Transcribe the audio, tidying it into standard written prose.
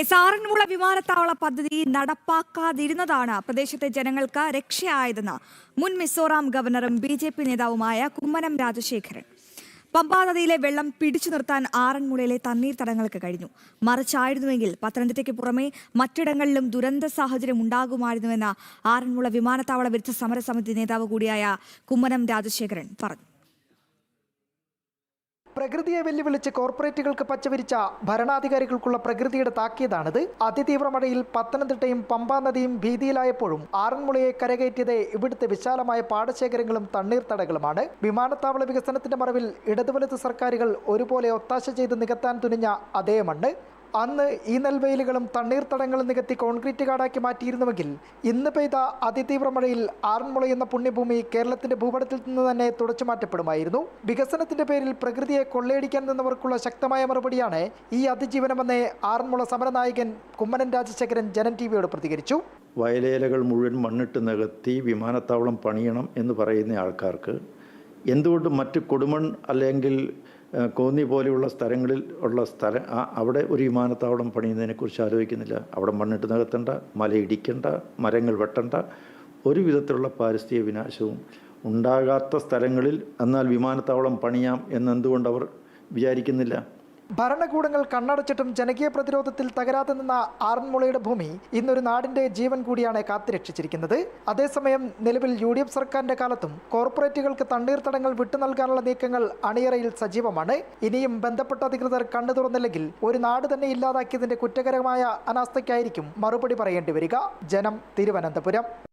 ആറന്മുള വിമാനത്താവള പദ്ധതി നടപ്പാക്കാതിരുന്നതാണ് പ്രദേശത്തെ ജനങ്ങൾക്ക് രക്ഷയായതെന്ന് മുൻ മിസോറാം ഗവർണറും ബി.ജെ.പി. നേതാവുമായ കുമ്മനം രാജശേഖരൻ. പമ്പാ നദിയിലെ വെള്ളം പിടിച്ചു നിർത്താൻ ആറന്മുളയിലെ തണ്ണീർത്തടങ്ങൾക്ക് കഴിഞ്ഞു. മറിച്ചായിരുന്നുവെങ്കിൽ പത്തനംതിട്ടയ്ക്ക് പുറമെ മറ്റിടങ്ങളിലും ദുരന്ത സാഹചര്യം ഉണ്ടാകുമായിരുന്നുവെന്ന് ആറന്മുള വിമാനത്താവള വിരുദ്ധ സമരസമിതി നേതാവ് കൂടിയായ കുമ്മനം രാജശേഖരൻ പറഞ്ഞു. പ്രകൃതിയെ വെല്ലുവിളിച്ച് കോർപ്പറേറ്റുകൾക്ക് പച്ചവിരിച്ച ഭരണാധികാരികൾക്കുള്ള പ്രകൃതിയുടെ താക്കീതാണിത്. അതിതീവ്ര മഴയിൽ പത്തനംതിട്ടയും പമ്പാ നദിയും ഭീതിയിലായപ്പോഴും ആറന്മുളയെ കരകയറ്റിയത് ഇവിടുത്തെ വിശാലമായ പാടശേഖരങ്ങളും തണ്ണീർത്തടകളുമാണ്. വിമാനത്താവള വികസനത്തിന്റെ മറവിൽ ഇടതുവലത് സർക്കാരുകൾ ഒരുപോലെ ഒത്താശ ചെയ്ത് നികത്താൻ തുനിഞ്ഞ അതേ മണ്ണ് അന്ന് ഈ നെൽവയലുകളും തണ്ണീർത്തടങ്ങളും നികത്തി കോൺക്രീറ്റ് കാടാക്കി മാറ്റിയിരുന്നുവെങ്കിൽ ഇന്ന് പെയ്ത അതിതീവ്ര മഴയിൽ ആറന്മുള എന്ന പുണ്യഭൂമി കേരളത്തിന്റെ ഭൂപടത്തിൽ നിന്ന് തന്നെ തുടച്ചു മാറ്റപ്പെടുമായിരുന്നു. വികസനത്തിന്റെ പേരിൽ പ്രകൃതിയെ കൊള്ളയടിക്കാൻ നിന്നവർക്കുള്ള ശക്തമായ മറുപടിയാണ് ഈ അതിജീവനമെന്ന് ആറന്മുള സമരനായകൻ കുമ്മനം രാജശേഖരൻ ജനം ടിവിയോട് പ്രതികരിച്ചു. വയലേലകൾ മുഴുവൻ മണ്ണിട്ട് നികത്തി വിമാനത്താവളം പണിയണം എന്ന് പറയുന്ന ആൾക്കാർക്ക് എന്തുകൊണ്ട് മറ്റ് കൊടുമൺ അല്ലെങ്കിൽ കോന്നി പോലെയുള്ള സ്ഥലങ്ങളിൽ ഉള്ള അവിടെ ഒരു വിമാനത്താവളം പണിയുന്നതിനെക്കുറിച്ച് ആലോചിക്കുന്നില്ല? അവിടെ മണ്ണിട്ട് നികത്തണ്ട, മല ഇടിക്കണ്ട, മരങ്ങൾ വെട്ടണ്ട, ഒരു വിധത്തിലുള്ള പാരിസ്ഥിതിക വിനാശവും ഉണ്ടാകാത്ത സ്ഥലങ്ങളിൽ എന്നാൽ വിമാനത്താവളം പണിയാം എന്നെന്തുകൊണ്ട് അവർ വിചാരിക്കുന്നില്ല? ഭരണകൂടങ്ങൾ കണ്ണടച്ചിട്ടും ജനകീയ പ്രതിരോധത്തിൽ തകരാതെ നിന്ന ആറന്മുളയുടെ ഭൂമി ഇന്നൊരു നാടിന്റെ ജീവൻ കൂടിയാണ് കാത്തുരക്ഷിച്ചിരിക്കുന്നത്. അതേസമയം നിലവിൽ UDF സർക്കാരിന്റെ കാലത്തും കോർപ്പറേറ്റുകൾക്ക് തണ്ണീർത്തടങ്ങൾ വിട്ടു നൽകാനുള്ള നീക്കങ്ങൾ അണിയറയിൽ സജീവമാണ്. ഇനിയും ബന്ധപ്പെട്ട അധികൃതർ കണ്ണു തുറന്നില്ലെങ്കിൽ ഒരു നാട് തന്നെ ഇല്ലാതാക്കിയതിന്റെ കുറ്റകരമായ അനാസ്ഥയ്ക്കായിരിക്കും മറുപടി പറയേണ്ടി വരിക. ജനം, തിരുവനന്തപുരം.